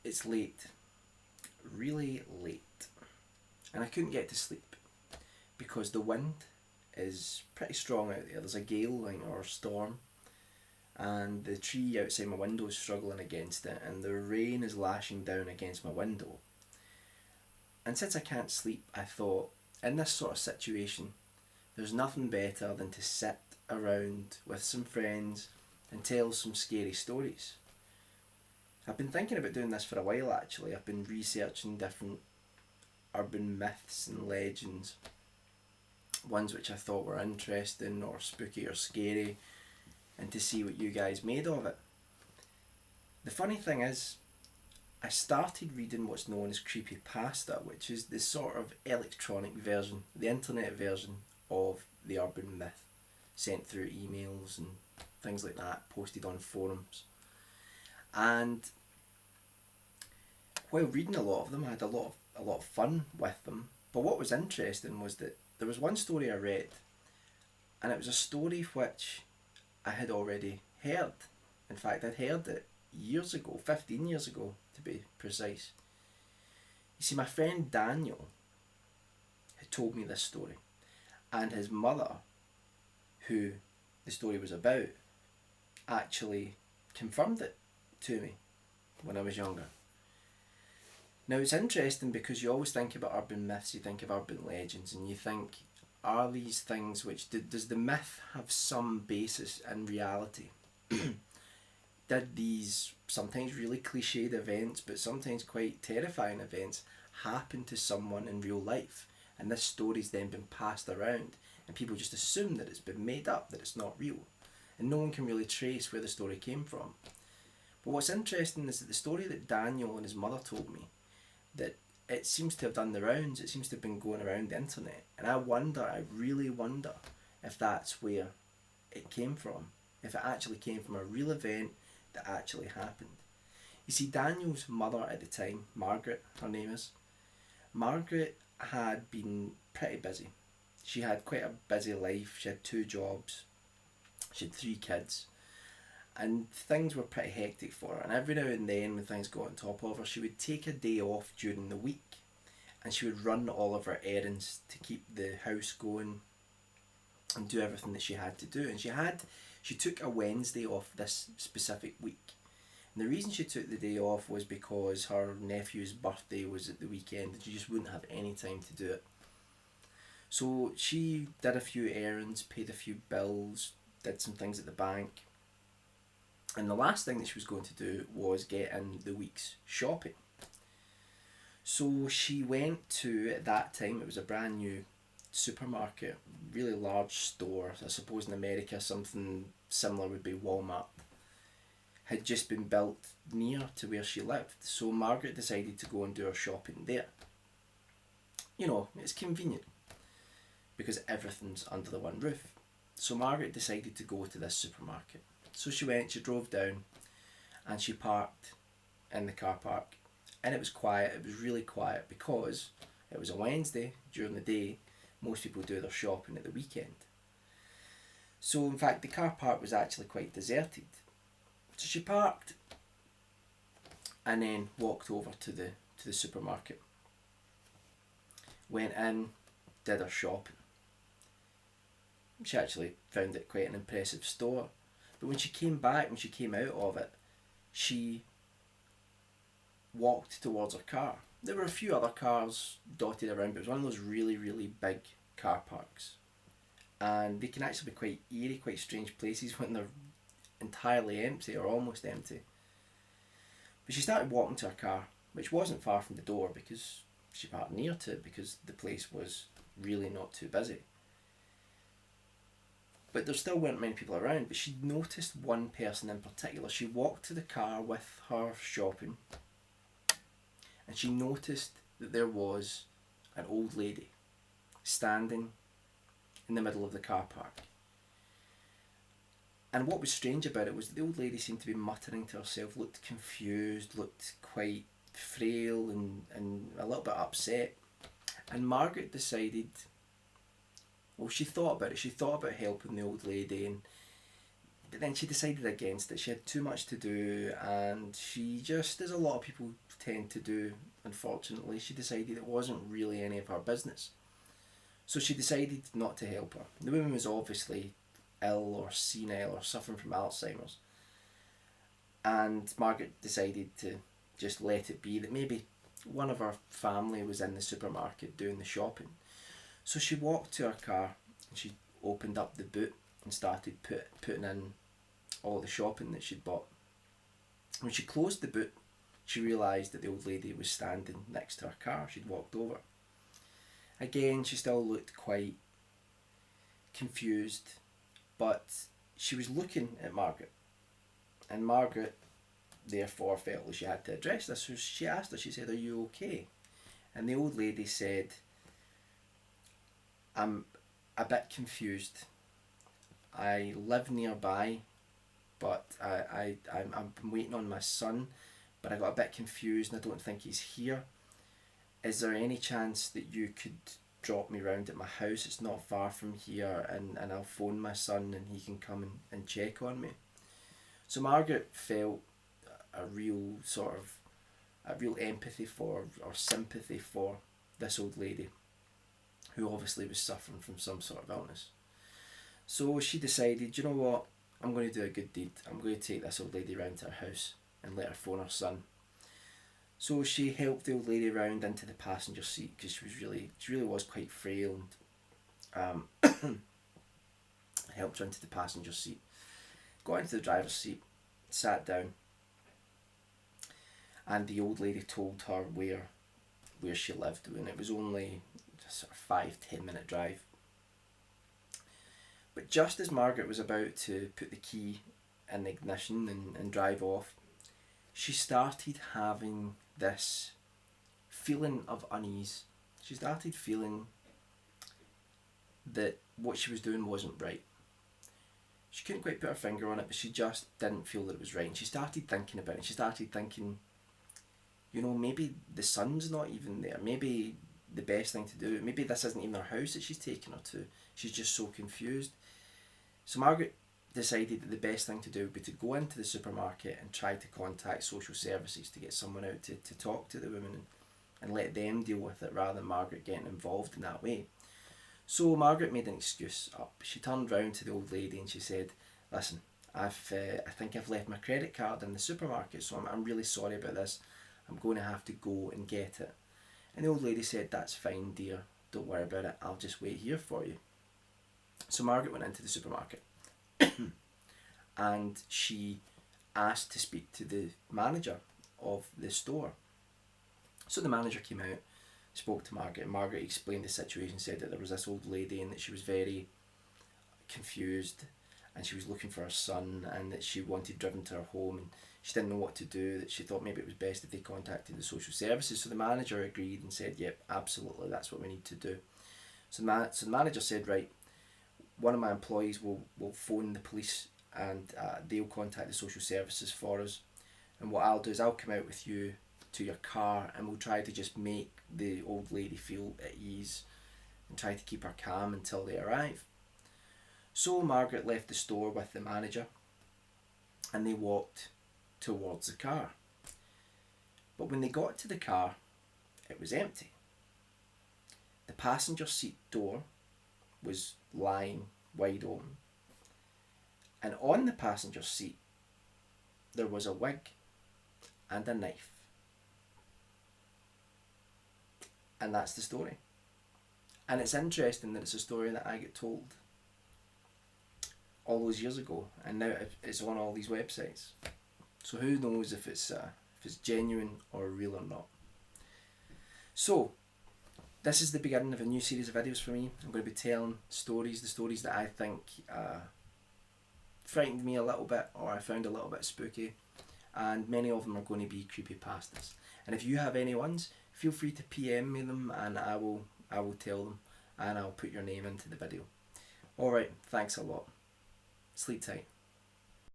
It's late, really late, and I couldn't get to sleep because the wind is pretty strong out there. There's a gale or storm, and the tree outside my window is struggling against it, and the rain is lashing down against my window. And since I can't sleep, I thought, in this sort of situation, there's nothing better than to sit around with some friends and tell some scary stories. I've been thinking about doing this for a while actually. I've been researching different urban myths and legends, ones which I thought were interesting or spooky or scary, and to see what you guys made of it. The funny thing is, I started reading what's known as creepypasta, which is the sort of electronic version, the internet version of the urban myth, sent through emails and things like that, posted on forums. And while reading a lot of them, I had a lot of fun with them. But what was interesting was that there was one story I read, and it was a story which I had already heard. In fact, I'd heard it years ago, 15 years ago to be precise. You see, my friend Daniel had told me this story, and his mother, who the story was about, actually confirmed it to me when I was younger. Now it's interesting because you always think about urban myths, you think of urban legends, and you think, are these things which, does the myth have some basis in reality? Did these sometimes really cliched events, but sometimes quite terrifying events, happen to someone in real life? And this story's then been passed around, and people just assume that it's been made up, that it's not real. And no one can really trace where the story came from. But what's interesting is that the story that Daniel and his mother told me, that it seems to have done the rounds, it seems to have been going around the internet. And I really wonder if that's where it came from. If it actually came from a real event that actually happened. You see, Daniel's mother at the time, Margaret, her name is, Margaret had been pretty busy. She had quite a busy life. She had 2 jobs. She had 3 kids. And things were pretty hectic for her. And every now and then, when things got on top of her, she would take a day off during the week, and she would run all of her errands to keep the house going and do everything that she had to do. And she took a Wednesday off this specific week. And the reason she took the day off was because her nephew's birthday was at the weekend, and she just wouldn't have any time to do it. So she did a few errands, paid a few bills, did some things at the bank. And the last thing that she was going to do was get in the week's shopping. So she went to, at that time, it was a brand new supermarket, really large store. I suppose in America something similar would be Walmart. Had just been built near to where she lived. So Margaret decided to go and do her shopping there. You know, it's convenient because everything's under the one roof. So Margaret decided to go to this supermarket. So she drove down, and she parked in the car park, and it was quiet. It was really quiet because it was a Wednesday during the day. Most people do their shopping at the weekend. So in fact the car park was actually quite deserted. So she parked and then walked over to the supermarket. Went in, did her shopping. She actually found it quite an impressive store. But when she came out of it, she walked towards her car. There were a few other cars dotted around, but it was one of those really, really big car parks. And they can actually be quite eerie, quite strange places when they're entirely empty or almost empty. But she started walking to her car, which wasn't far from the door because she parked near to it because the place was really not too busy. But there still weren't many people around, but she noticed one person in particular. She walked to the car with her shopping, and she noticed that there was an old lady standing in the middle of the car park. And what was strange about it was that the old lady seemed to be muttering to herself, looked confused, looked quite frail and a little bit upset. And Margaret decided, well, she thought about it. She thought about helping the old lady, and But then she decided against it. She had too much to do, and she just, as a lot of people tend to do, unfortunately, she decided it wasn't really any of her business. So she decided not to help her. The woman was obviously ill or senile or suffering from Alzheimer's. And Margaret decided to just let it be, that maybe one of her family was in the supermarket doing the shopping. So she walked to her car and she opened up the boot and started putting in all the shopping that she'd bought. When she closed the boot, she realised that the old lady was standing next to her car. She'd walked over. Again, she still looked quite confused, but she was looking at Margaret. And Margaret, therefore, felt that she had to address this. So she asked her, she said, "Are you okay?" And the old lady said, "I'm a bit confused. I live nearby, but I'm waiting on my son, but I got a bit confused and I don't think he's here. Is there any chance that you could drop me round at my house? It's not far from here, and I'll phone my son and he can come and check on me." So Margaret felt a real empathy for, or sympathy for, this old lady, who obviously was suffering from some sort of illness. So she decided, you know what, I'm going to do a good deed. I'm going to take this old lady round to her house and let her phone her son. So she helped the old lady round into the passenger seat, because she really was quite frail, and helped her into the passenger seat. Got into the driver's seat, sat down, and the old lady told her where she lived, and it was only a sort of 5-10 minute drive. But just as Margaret was about to put the key in the ignition and drive off, she started having this feeling of unease. She started feeling that what she was doing wasn't right. She couldn't quite put her finger on it, but she just didn't feel that it was right. And she started thinking about it. She started thinking, maybe the son's not even there. Maybe the best thing to do, maybe this isn't even her house that she's taking her to. She's just so confused. So Margaret decided that the best thing to do would be to go into the supermarket and try to contact social services to get someone out to talk to the woman and let them deal with it, rather than Margaret getting involved in that way. So Margaret made an excuse up. She turned round to the old lady and she said, "Listen, I think I've left my credit card in the supermarket, so I'm really sorry about this. I'm going to have to go and get it." And the old lady said, "That's fine, dear. Don't worry about it. I'll just wait here for you." So Margaret went into the supermarket and she asked to speak to the manager of the store. So the manager came out, spoke to Margaret, and Margaret explained the situation, said that there was this old lady and that she was very confused and she was looking for her son, and that she wanted driven to her home and she didn't know what to do, that she thought maybe it was best if they contacted the social services. So the manager agreed and said, "Yep, absolutely, that's what we need to do." So the manager said, "Right, one of my employees will phone the police and they'll contact the social services for us. And what I'll do is I'll come out with you to your car and we'll try to just make the old lady feel at ease and try to keep her calm until they arrive." So Margaret left the store with the manager and they walked towards the car. But when they got to the car, it was empty. The passenger seat door was lying wide open, and on the passenger seat there was a wig and a knife. And that's the story. And it's interesting that it's a story that I get told all those years ago, and now it's on all these websites. So who knows if it's genuine or real or not. So this is the beginning of a new series of videos for me. I'm going to be telling stories, the stories that I think frightened me a little bit or I found a little bit spooky, and many of them are going to be creepypastas. And if you have any ones, feel free to PM me them and I will tell them, and I'll put your name into the video. Alright, thanks a lot. Sleep tight.